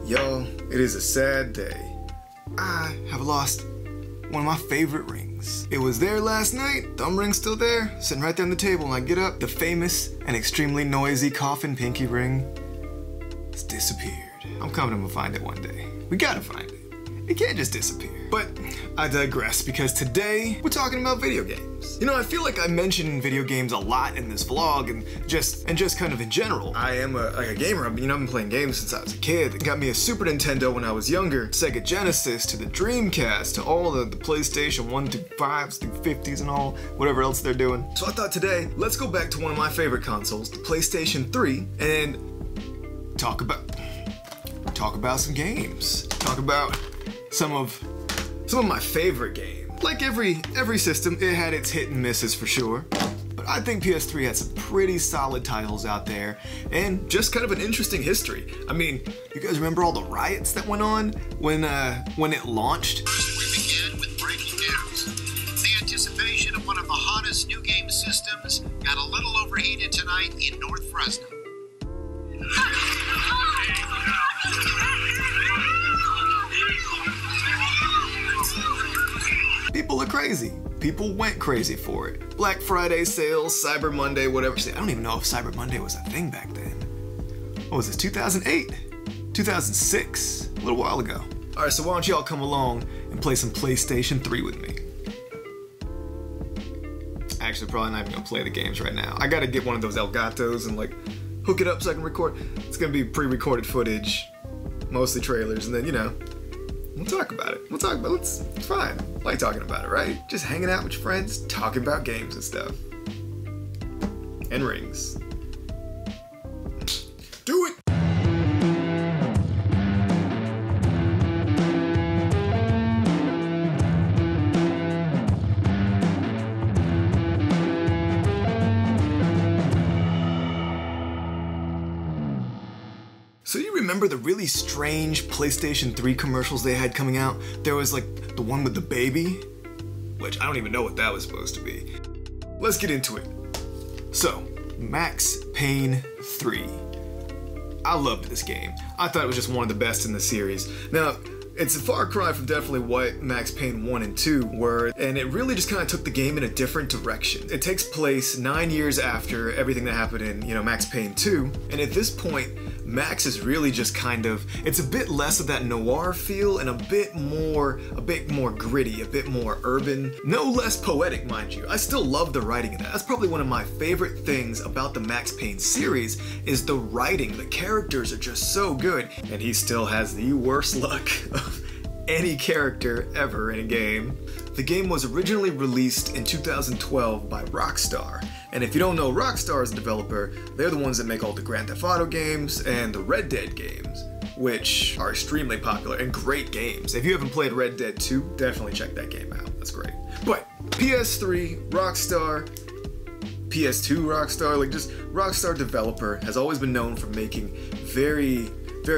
Y'all, it is a sad day. I have lost one of my favorite rings. It was there last night, thumb ring's still there, sitting right there on the table, and I get up, the famous and extremely noisy coffin pinky ring has disappeared. I'm coming to find it one day. We gotta find it. It can't just disappear. But I digress, because today we're talking about video games. You know, I feel like I mention video games a lot in this vlog and just kind of in general. I am a gamer. I've been playing games since I was a kid. It got me a Super Nintendo when I was younger, Sega Genesis to the Dreamcast to all the PlayStation 1 through 5s through 50s and all, whatever else they're doing. So I thought today, let's go back to one of my favorite consoles, the PlayStation 3, and talk about some games. Talk about some of my favorite games. Like every system, it had its hit and misses for sure. But I think PS3 had some pretty solid titles out there, and just kind of an interesting history. I mean, you guys remember all the riots that went on when it launched? We begin with breaking news. The anticipation of one of the hottest new game systems got a little overheated tonight in North Fresno. People are crazy. People went crazy for it. Black Friday sales, Cyber Monday, whatever. I don't even know if Cyber Monday was a thing back then. What was this, 2008? 2006? A little while ago. Alright, so why don't y'all come along and play some PlayStation 3 with me. Actually, probably not even gonna play the games right now. I gotta get one of those Elgatos and like hook it up so I can record. It's gonna be pre-recorded footage, mostly trailers, and then, you know, we'll talk about it. We'll talk about it. It's fine. I like talking about it, right? Just hanging out with your friends, talking about games and stuff. And rings. Do it! So you remember the really strange PlayStation 3 commercials they had coming out? There was like the one with the baby, which I don't even know what that was supposed to be. Let's get into it. So, Max Payne 3. I loved this game. I thought it was just one of the best in the series. Now, it's a far cry from definitely what Max Payne 1 and 2 were, and it really just kind of took the game in a different direction. It takes place 9 years after everything that happened in, you know, Max Payne 2, and at this point, Max is really just kind of, it's a bit less of that noir feel and a bit more gritty, a bit more urban, no less poetic, mind you. I still love the writing in that. That's probably one of my favorite things about the Max Payne series is the writing. The characters are just so good, and he still has the worst luck of any character ever in a game. The game was originally released in 2012 by Rockstar, and if you don't know Rockstar as a developer, they're the ones that make all the Grand Theft Auto games and the Red Dead games, which are extremely popular and great games. If you haven't played Red Dead 2, definitely check that game out, that's great. But PS3, Rockstar, PS2 Rockstar, like just Rockstar developer has always been known for making very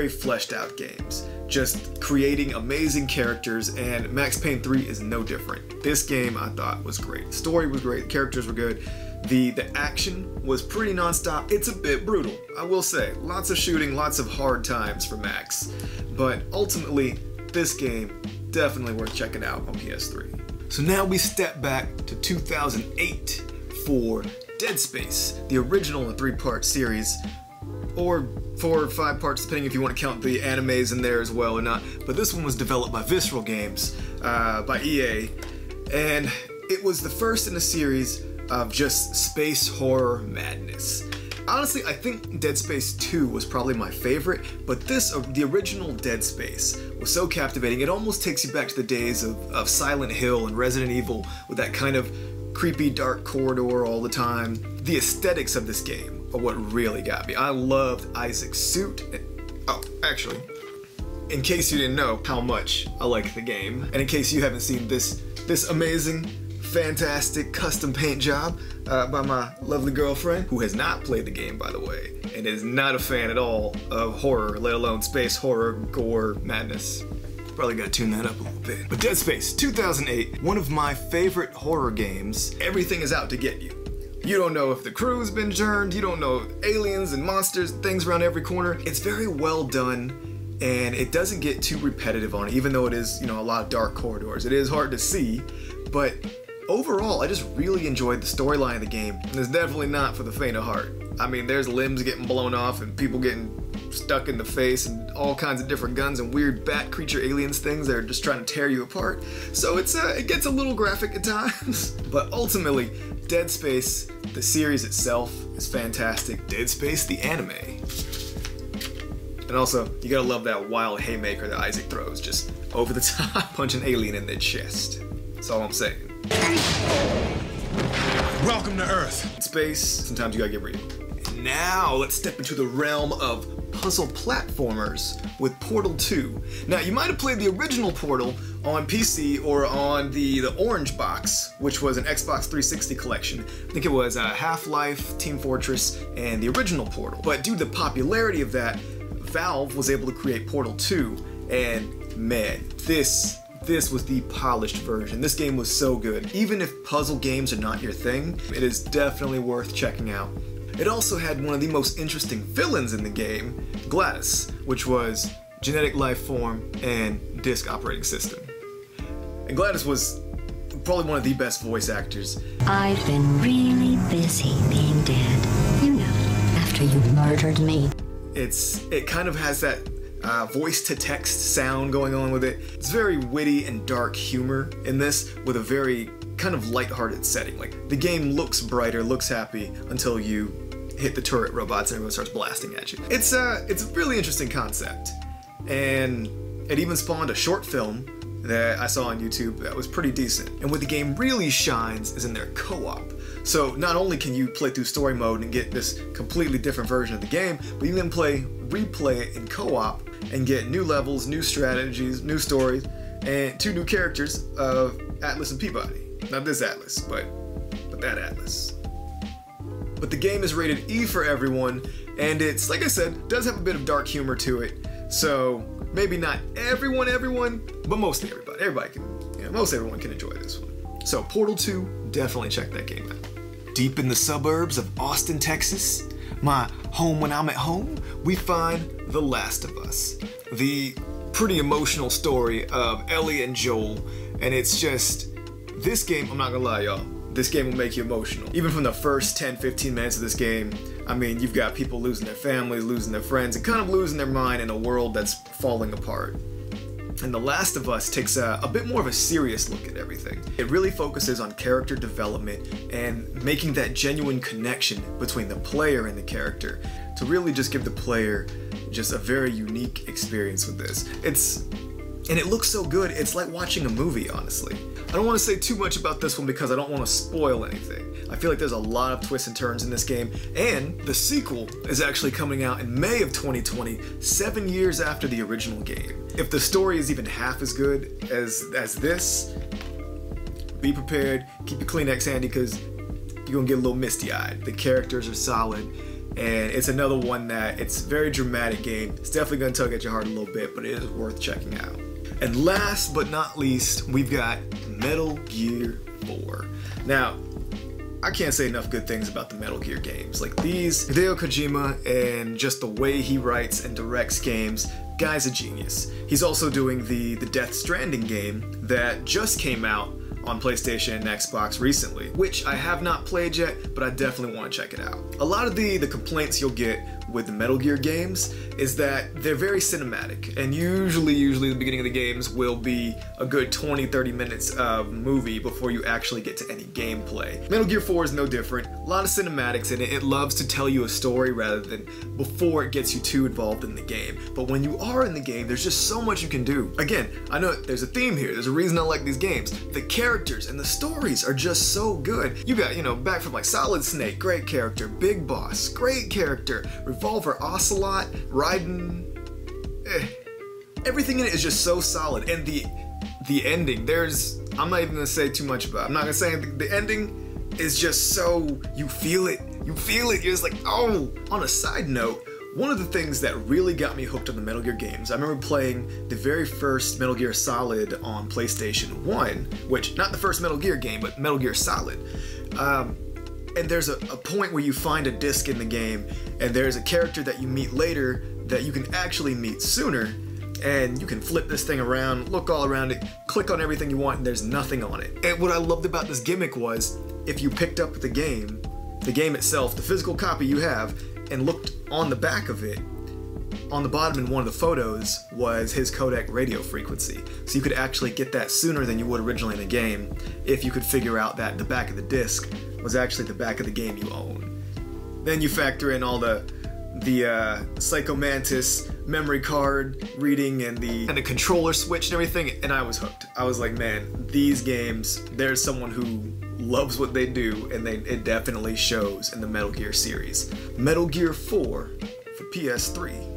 fleshed out games. Just creating amazing characters, and Max Payne 3 is no different. This game I thought was great. The story was great, the characters were good, the action was pretty non-stop. It's a bit brutal, I will say. Lots of shooting, lots of hard times for Max. But ultimately, this game definitely worth checking out on PS3. So now we step back to 2008 for Dead Space, the original 3-part series, or 4 or 5 parts, depending if you want to count the animes in there as well or not. But this one was developed by Visceral Games, by EA, and it was the first in a series of just space horror madness. Honestly, I think Dead Space 2 was probably my favorite, but the original Dead Space was so captivating. It almost takes you back to the days of Silent Hill and Resident Evil with that kind of creepy dark corridor all the time. The aesthetics of this game are what really got me. I loved Isaac's suit. Oh, actually, in case you didn't know how much I like the game, and in case you haven't seen this amazing, fantastic custom paint job by my lovely girlfriend, who has not played the game, by the way, and is not a fan at all of horror, let alone space horror, gore, madness. Probably gotta tune that up a little bit. But Dead Space 2008, one of my favorite horror games. Everything is out to get you. You don't know if the crew's been turned, you don't know aliens and monsters, things around every corner. It's very well done. and it doesn't get too repetitive on it, even though it is, you know, a lot of dark corridors. It is hard to see, but overall, I just really enjoyed the storyline of the game, and it's definitely not for the faint of heart. I mean, there's limbs getting blown off and people getting stuck in the face and all kinds of different guns and weird bat creature aliens things that are just trying to tear you apart. So it gets a little graphic at times, but ultimately, Dead Space, the series itself, is fantastic. Dead Space, the anime. And also, you gotta love that wild haymaker that Isaac throws, just over the top, punch an alien in their chest. That's all I'm saying. Welcome to Earth. Space, sometimes you gotta get real. And now, let's step into the realm of puzzle platformers with Portal 2. Now, you might have played the original Portal on PC or on the Orange Box, which was an Xbox 360 collection. I think it was Half-Life, Team Fortress, and the original Portal. But due to the popularity of that, Valve was able to create Portal 2, and man, this was the polished version. This game was so good. Even if puzzle games are not your thing, it is definitely worth checking out. It also had one of the most interesting villains in the game, GLaDOS, which was genetic life form and disk operating system. And GLaDOS was probably one of the best voice actors. I've been really busy being dead, you know, after you murdered me. It kind of has that voice-to-text sound going on with it. It's very witty and dark humor in this, with a very kind of lighthearted setting. Like, the game looks brighter, looks happy, until you hit the turret robots and everyone starts blasting at you. It's a really interesting concept. And it even spawned a short film that I saw on YouTube that was pretty decent. And where the game really shines is in their co-op. So not only can you play through story mode and get this completely different version of the game, but you can replay it in co-op and get new levels, new strategies, new stories, and 2 new characters of Atlas and Peabody. Not this Atlas, but that Atlas. But the game is rated E for everyone, and it's, like I said, does have a bit of dark humor to it. So maybe not everyone, but mostly everybody. Most everyone can enjoy this one. So Portal 2, definitely check that game out. Deep in the suburbs of Austin, Texas, my home when I'm at home, we find The Last of Us. The pretty emotional story of Ellie and Joel, and it's just, this game, I'm not gonna lie y'all, this game will make you emotional. Even from the first 10-15 minutes of this game, I mean, you've got people losing their families, losing their friends, and kind of losing their mind in a world that's falling apart. And The Last of Us takes a bit more of a serious look at everything. It really focuses on character development and making that genuine connection between the player and the character to really just give the player just a very unique experience with this. And it looks so good, it's like watching a movie, honestly. I don't want to say too much about this one because I don't want to spoil anything. I feel like there's a lot of twists and turns in this game, and the sequel is actually coming out in May of 2020, 7 years after the original game. If the story is even half as good as this, be prepared, keep your Kleenex handy because you're gonna get a little misty-eyed. The characters are solid, and it's another one that, it's a very dramatic game. It's definitely gonna tug at your heart a little bit, but it is worth checking out. And last but not least, we've got Metal Gear 4. Now, I can't say enough good things about the Metal Gear games. Like these, Hideo Kojima and just the way he writes and directs games, guy's a genius. He's also doing the Death Stranding game that just came out on PlayStation and Xbox recently, which I have not played yet, but I definitely want to check it out. A lot of the complaints you'll get with the Metal Gear games is that they're very cinematic, and usually the beginning of the games will be a good 20-30 minutes of movie before you actually get to any gameplay. Metal Gear 4 is no different. A lot of cinematics in it. It loves to tell you a story rather than before it gets you too involved in the game. But when you are in the game, there's just so much you can do. Again, I know there's a theme here. There's a reason I like these games. The characters and the stories are just so good. You got, back from like Solid Snake, great character. Big Boss, great character. Revolver Ocelot, Raiden, everything in it is just so solid. And the ending, I'm not even gonna say too much about it. I'm not gonna say anything. The ending is just so, you feel it. You're just like, oh. On a side note, one of the things that really got me hooked on the Metal Gear games, I remember playing the very first Metal Gear Solid on PlayStation 1, which, not the first Metal Gear game, but Metal Gear Solid. And there's a point where you find a disc in the game, and there's a character that you meet later that you can actually meet sooner, and you can flip this thing around, look all around it, click on everything you want, and there's nothing on it. And what I loved about this gimmick was, if you picked up the game itself, the physical copy you have, and looked on the back of it, on the bottom in one of the photos was his codec radio frequency. So you could actually get that sooner than you would originally in the game if you could figure out that the back of the disc was actually the back of the game you own. Then you factor in all the Psycho Mantis memory card reading and the controller switch and everything, and I was hooked. I was like, man, these games, there's someone who loves what they do, and it definitely shows in the Metal Gear series. Metal Gear 4 for PS3.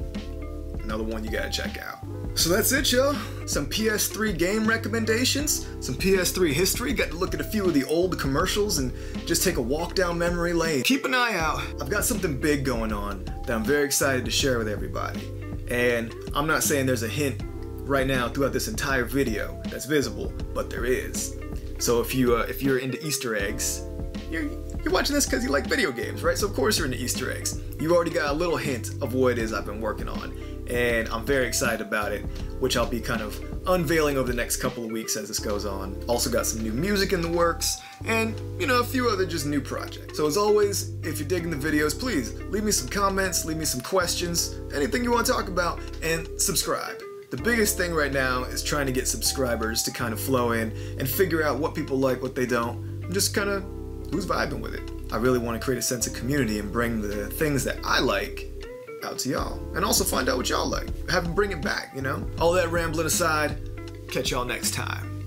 Another one you gotta check out. So that's it, y'all. Some PS3 game recommendations, some PS3 history, got to look at a few of the old commercials and just take a walk down memory lane. Keep an eye out. I've got something big going on that I'm very excited to share with everybody. And I'm not saying there's a hint right now throughout this entire video that's visible, but there is. So if you're into Easter eggs, you're watching this because you like video games, right? So of course you're into Easter eggs. You already got a little hint of what it is I've been working on, and I'm very excited about it, which I'll be kind of unveiling over the next couple of weeks as this goes on. Also got some new music in the works, and a few other just new projects. So as always, if you're digging the videos, please leave me some comments, leave me some questions, anything you want to talk about, and subscribe. The biggest thing right now is trying to get subscribers to kind of flow in and figure out what people like, what they don't, and just kind of who's vibing with it. I really want to create a sense of community and bring the things that I like out to y'all, and also find out what y'all like. Have them bring it back, All that rambling aside, catch y'all next time.